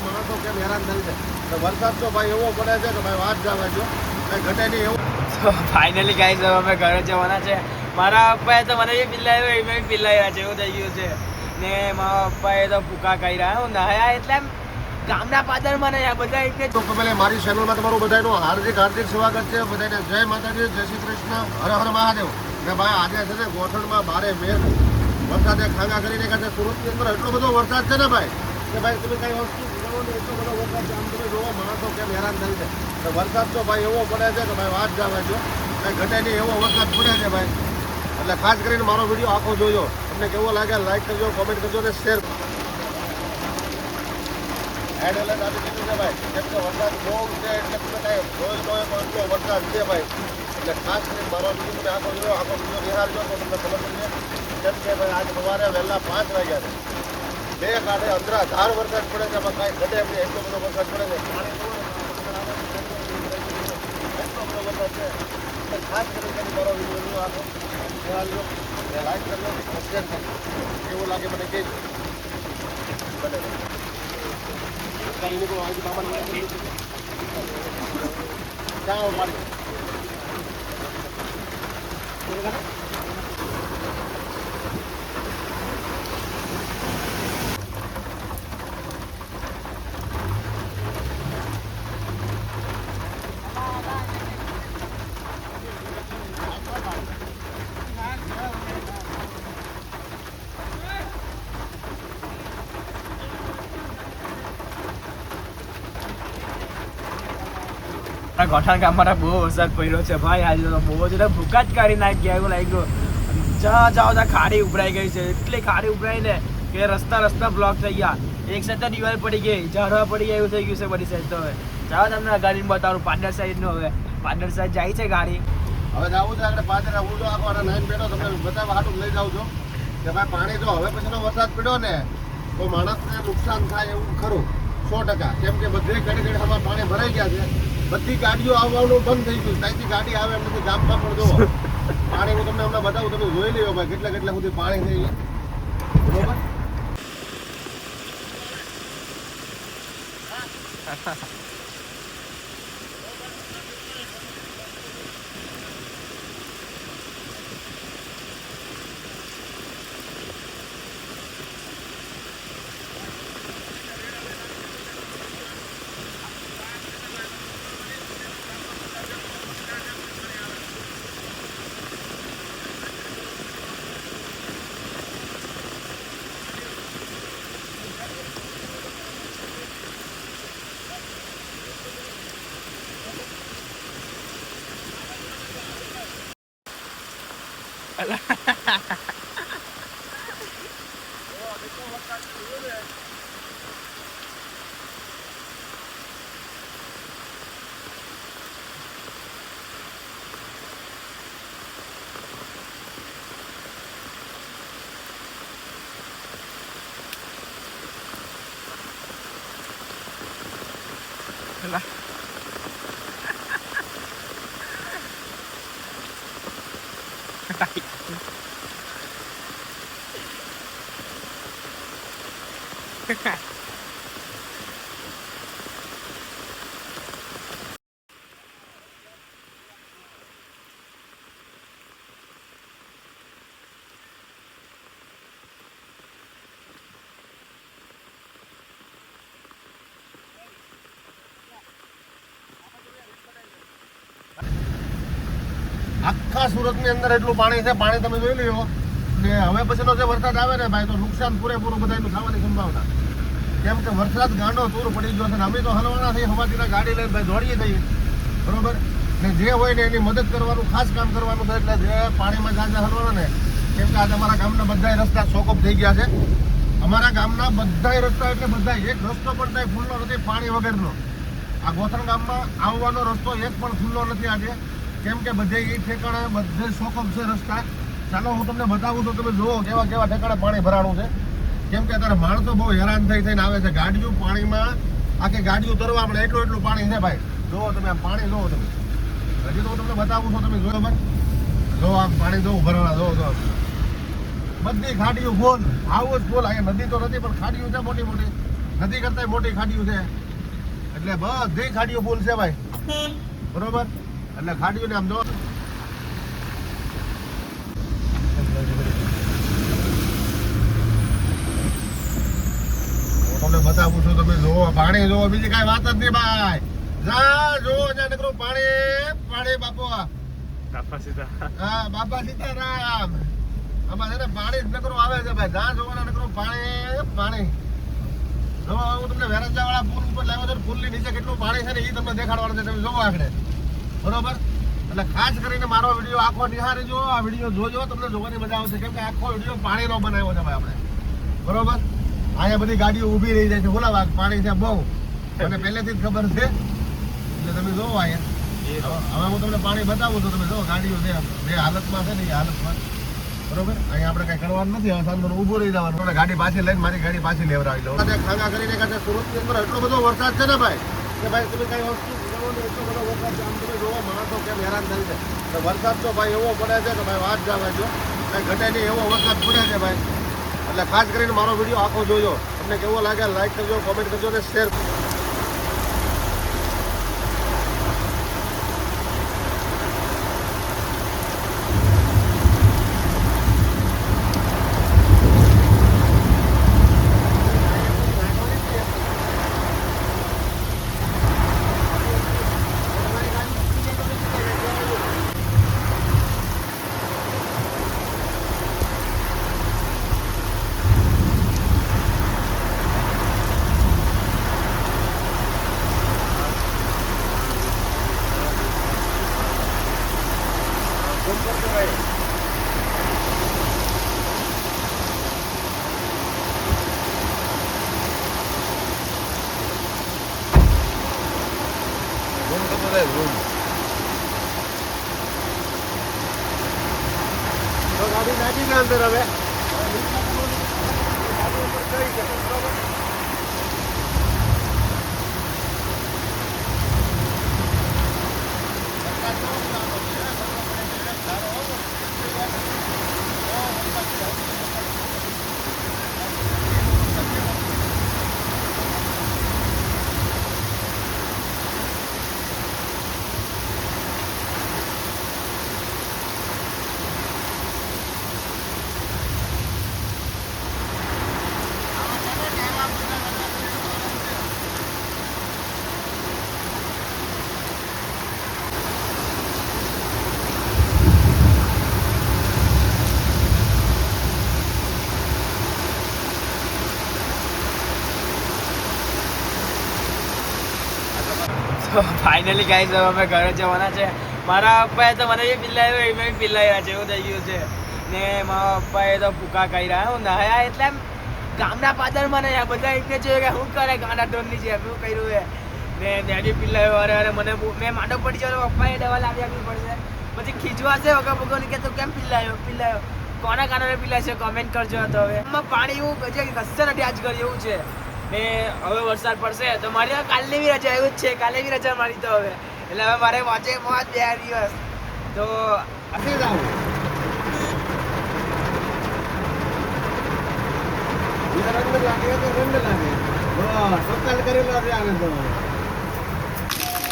માણસો કેમ હેરાન થાય છે. વરસાદ તો ભાઈ એવો પડે છે કે ભાઈ વાત જવા જો કઈ ઘટે નહીં એવું. ફાઇનલી ગાઈસ હવે અમે ઘરે જવાના છે. મારા પપ્પાએ તો મને પીલાવ્યો એમ પીલાવ્યા છે એવું થઈ ગયું છે ને. મારા પપ્પાએ તો ભૂકા કરી રહ્યા હું નહાયા એટલે એમ ગામના પાદરમાં નહીં આ બધા એટલે તો પહેલા મારી ચેનલમાં તમારું બધાનું હાર્દિક સ્વાગત છે. બધાને જય માતાજી, જય શ્રી કૃષ્ણ, હર હર મહાદેવ. ને ભાઈ આજે છે ને ગોઠણમાં બારે મેઘ વરસાદે ખાંગા કરીને કાઢે. સુરતની અંદર એટલો બધો વરસાદ છે ને ભાઈ કે ભાઈ તમે કઈ વસ્તુ એટલો બધો વરસાદ છે. આમ તમે જોવો માણસો કેમ હેરાન થાય છે. વરસાદ તો ભાઈ એવો પડે છે કે ભાઈ વાત જવા જો કઈ ઘટે નહીં એવો વરસાદ પડે છે ભાઈ. એટલે ખાસ કરીને મારો વિડીયો આખો જોજો. તમને કેવો લાગે લાઈક કરજો, કોમેન્ટ કરજો અને શેર કરજો. એડ એલર્ટ આપી દીધું છે ભાઈ. કેમ કે વરસાદ બહુ છે એટલે તમે કાંઈ જોઈ લો એટલો વરસાદ છે ભાઈ. એટલે ખાસ કરીને મારો વિડીયો તમે આખો વિડીયો નિહાળજો તો તમને ખબર પડશે. કેમ કે ભાઈ આજે સવારે વહેલા 5 વાગ્યા છે. 2 કાંઠે અંધરાધાર વરસાદ પડે છે. એમાં કાંઈ ઘટે નહીં એટલો બધો વરસાદ પડે છે. પાણી એટલો બધો વરસાદ છે. એટલે ખાસ કરીને મારો વિડીયો આખો નિહાળજો, લાઈક કરજો, શેર કરજો. કેવું લાગે મને કહેજો. બને કઈ નીકળો આજે બાબા ક્યાં મારી ગોઠણ ગામમાં બહુ વરસાદ પડ્યો છે ભાઈ. આજે તો બહુ જ ભૂકા જ કાઢી નાખી એવું લાગ્યું. જ્યાં જાઓ ત્યાં ખાડી ઉભરાઈ ગઈ છે. એટલી ખાડી ઉભરાઈ ને કે રસ્તા બ્લોક થઈ ગયા. એક સાઈડ તો દિવાલ પડી ગઈ, ઝાડવા પડી ગયા એવું થઈ ગયું છે બધી સાઈડ. તો હવે જાઓ તમને ગાડીને બતાવું પાદર સાઈડનું. હવે પાદર સાઈડ જાય છે ગાડી. હવે જવું છે આપણે પાદર. હું તો આખો નાઈન બેઠો તમને બતાવવા હાટું લઈ જાઉં છું કે ભાઈ પાણી જો હવે પછીનો વરસાદ પડ્યો ને તો માણસને નુકસાન થાય એવું ખરું 100%. કેમ કે બધે ઘડી હવા પાણી ભરાઈ ગયા છે. બધી ગાડીઓ આવવાનું બંધ થઈ ગયું. ત્યાંથી ગાડી આવે એમ નથી. ગામમાં પણ જુઓ પાણી હું તમને હમણાં બતાવું. તમે જોઈ લેવો ભાઈ કેટલા સુધી પાણી થઈ ગયું. બરોબર. આખા સુરતની અંદર એટલું પાણી છે. પાણી તમે જોઈ લ્યો ને હવે પછીનો જે વરસાદ આવે ને ભાઈ તો નુકસાન પૂરેપૂરું બધાનું થવાની સંભાવના. કેમ કે વરસાદ ગાંડો તૂર પડી ગયો છે ને અમે તો હલવાના થઈ હવાતીના ગાડી લઈને ભાઈ દોડીએ જઈએ બરોબર. ને જે હોય ને એની મદદ કરવાનું ખાસ કામ કરવાનું છે. એટલે જે પાણીમાં જ્યાં હલવાના ને કેમ કે આજે અમારા ગામના બધા રસ્તા ચોકઅપ થઈ ગયા છે. અમારા ગામના બધા રસ્તા એટલે બધા એક રસ્તો પણ થાય ખુલ્લો નથી પાણી વગરનો. આ ગોથણ ગામમાં આવવાનો રસ્તો એક પણ ખુલ્લો નથી આજે. કેમ કે બધે એ ઠેકાણે બધે ચોકઅપ છે રસ્તા. ચાલો હું તમને બતાવું તો તમે જુઓ કેવા ઠેકાણે પાણી ભરાણું છે. કેમ કે અત્યારે માણસો બહુ હેરાન થઈને આવે છે. ગાડીઓ પાણીમાં આખી ગાડીઓ તરવા મળે એટલું પાણી છે ભાઈ. જોવો તમે આમ પાણી જોવો તમે. હજી તો હું તમને બતાવું છું, તમે જોયો બસ. જો આમ પાણી જોવું ભરણા જો બધી ખાડીઓ ફૂલ, આવું જ ફૂલ. અહીંયા નદી તો નથી પણ ખાડીઓ છે મોટી મોટી, નદી કરતા મોટી ખાડીઓ છે. એટલે બધી ખાડીઓ ફૂલ છે ભાઈ, બરોબર. એટલે ખાડીઓને આમ જો તમને બતાવું છું, તમે જોવો પાણી જોવો, બીજી કાંઈ વાત જ નહીં ભાઈ. જા જોવો ત્યાં નકરું પાણી બાપુ. હા બાપા સીતારામ. આમાં છે ને પાણી જ નકરું આવે છે ભાઈ. જ્યાં જોવો ને નકરું પાણી. જો હું તમને વેરંજા વાળા પુલ ઉપર લાવ્યો છું, પુલની નીચે કેટલું પાણી છે ને એ તમને દેખાડવાનું છે. તમે જોવો આગળ, બરોબર. એટલે ખાસ કરીને મારો વિડીયો આખો નિહાળી જો, આ વિડીયો જોજો, તમને જોવાની મજા આવશે. કેમ કે આખો વિડીયો પાણીનો બનાવ્યો છે ભાઈ આપણે, બરોબર. અહીંયા બધી ગાડીઓ ઊભી રહી જાય છે, ઓલા પાણી છે બહુ, મને પહેલેથી જ ખબર છે. એટલે તમે જોવો અહીંયા. હવે હું તમને પાણી બતાવું છું, તમે જો ગાડીઓ છે જે હાલતમાં છે ને એ હાલતમાં, બરોબર. અહીંયા આપણે કઈ કરવાનું નથી. હવે સાંજનું ઊભું રહી જવાનું. ગાડી પાછી લઈને મારી ગાડી પાછી લેવડાવી દઉં. ખાગા કરીને કાંઈ સુરતની અંદર એટલો બધો વરસાદ છે ને ભાઈ, કે ભાઈ તમે કઈ વસ્તુ એટલો બધો વરસાદ છે. આમ તમે જોવો માણસો કેમ હેરાન થાય છે. તો વરસાદ તો ભાઈ એવો પડે છે કે ભાઈ વાત જવા જો, કઈ ઘટે નહીં એવો વરસાદ પડે છે ભાઈ. એટલે ખાસ કરીને મારો વિડીયો આખો જોજો. તમને કેવો લાગે લાઈક કરજો, કોમેન્ટ કરજો અને શેર કરજો. ગાડી નાખી ને અંદર હવે તો ફાઇનલી ગાઈઝ હવે અમે ઘરે જવાના છે. મારા પપ્પાએ તો મને બી પિલ્લાવ્યો, એમાં બી પિલ્લાવ્યા છે એવું થઈ ગયું છે. ને મારા પપ્પાએ તો ભૂકા કર્યા. હું નહાયા એટલે એમ ગામના પાદરમાં ને બધા એમને જોયું કે શું કરે ગાંડા ઢોરની છે શું કર્યું છે. ને મેં બી પિલ્લાવ્યો. અરે મને મેં માંડો પડી જાવ, પપ્પાએ દવા લાવી આપવી પડશે. પછી ખીજવા છે વગર ભૂગોની કે તું કેમ પિલ્લાવ્યો કોના કારણે પિલ્લાય છે કોમેન્ટ કરજો. તો હવે એમાં પાણી એવું કશે નથી આજ કરી એવું છે. ને હવે વરસાદ પડશે તો મારી કાલની બી રજા એવું જ છે. કાલે બી રજા મારી તો હવે એટલે હવે મારે વાંચે મોજ 2 દિવસ તો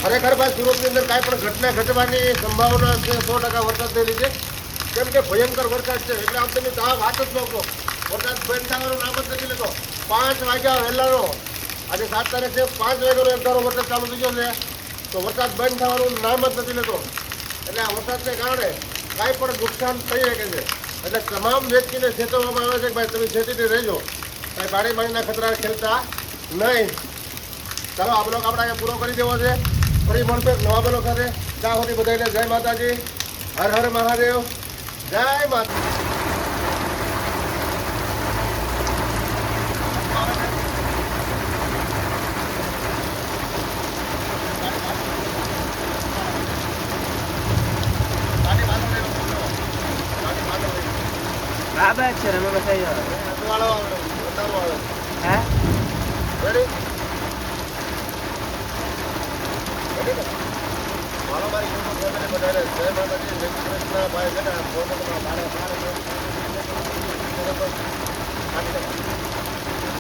ખરેખર ભાઈ સુરતની અંદર કાંઈ પણ ઘટના ઘટવાની સંભાવના છે 100% વરસાદને લીધે. કેમ કે ભયંકર વરસાદ છે. એટલે આમ તમે વાત જ ન કહો, વરસાદ બંધ થવાનું નામ જ નથી લેતો. 5 વાગ્યા વહેલાનો, આજે 7 તારીખ છે, 5 વાગ્યાનો એક ધારો વરસાદ ચાલુ થઈ ગયો છે. તો વરસાદ બંધ થવાનું નામ જ નથી લેતો. એટલે આ વરસાદને કારણે કાંઈ પણ નુકસાન થઈ શકે છે. એટલે તમામ વ્યક્તિને ચેતવવામાં આવે છે કે ભાઈ તમે ચેતીને રહેજો, કાંઈ પાણીના ખતરા ખેલતા નહીં. ચાલો આ બ્લોગ આપણે પૂરો કરી દેવો છે. ફરી મળશે નવા બ્લોગ સાથે. ત્યાં સુધી બધાને જય માતાજી, હર હર મહાદેવ, જય માતા. બરાબર છે, અમે બતાવી વાળો રેડી રેડી ને મારો મારી યુટ્યુબ ફેમિલી બધાને જય માતાજી જય શ્રી કૃષ્ણ ભાઈ છે ને ફોટોમાં મારે